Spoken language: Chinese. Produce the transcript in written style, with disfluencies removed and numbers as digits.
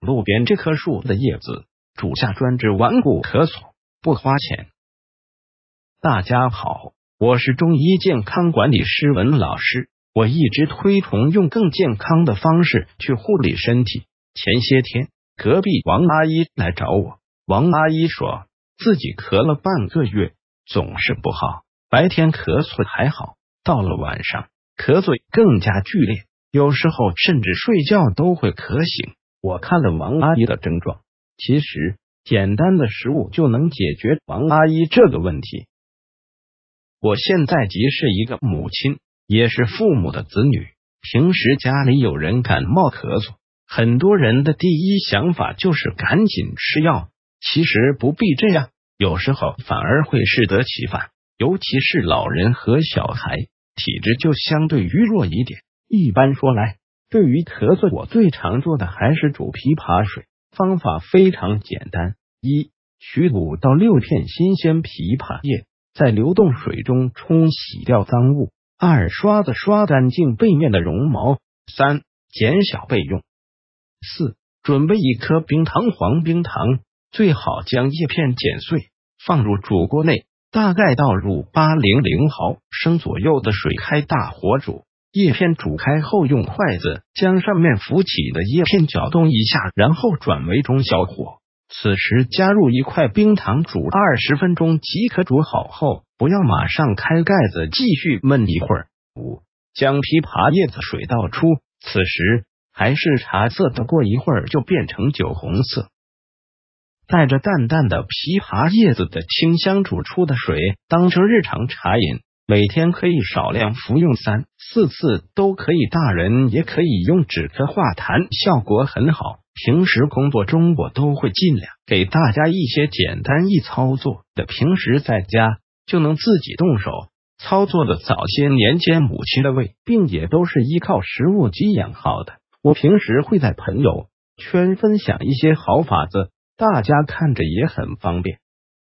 路边这棵树的叶子，煮下专治顽固咳嗽，不花钱。大家好，我是中医健康管理师文老师，我一直推崇用更健康的方式去护理身体。前些天，隔壁王阿姨来找我，王阿姨说自己咳了半个月，总是不好，白天咳嗽还好，到了晚上咳嗽更加剧烈，有时候甚至睡觉都会咳醒。我看了王阿姨的症状，其实简单的食物就能解决王阿姨这个问题。我现在即是一个母亲，也是父母的子女，平时家里有人感冒咳嗽，很多人的第一想法就是赶紧吃药，其实不必这样，有时候反而会适得其反，尤其是老人和小孩，体质就相对于弱一点。一般说来，对于咳嗽我最常做的还是煮枇杷水，方法非常简单：一、取5到6片新鲜枇杷叶，在流动水中冲洗掉脏物；二、刷子刷干净背面的绒毛；三、减小备用；四、准备1颗冰糖黄冰糖，最好将叶片剪碎，放入煮锅内，大概倒入800毫升左右的水，开大火煮。叶片煮开后，用筷子将上面浮起的叶片搅动一下，然后转为中小火。此时加入1块冰糖，煮20分钟即可。煮好后，不要马上开盖子，继续焖一会儿。5. 将枇杷叶子水倒出，此时还是茶色的，过一会儿就变成酒红色。带着淡淡的枇杷叶子的清香煮出的水，当成日常茶饮，每天可以少量服用3、4次都可以，大人也可以用止咳化痰，效果很好。平时工作中我都会尽量给大家一些简单易操作的，平时在家就能自己动手操作的。早些年间母亲的胃病也都是依靠食物给养好的，我平时会在朋友圈分享一些好法子，大家看着也很方便。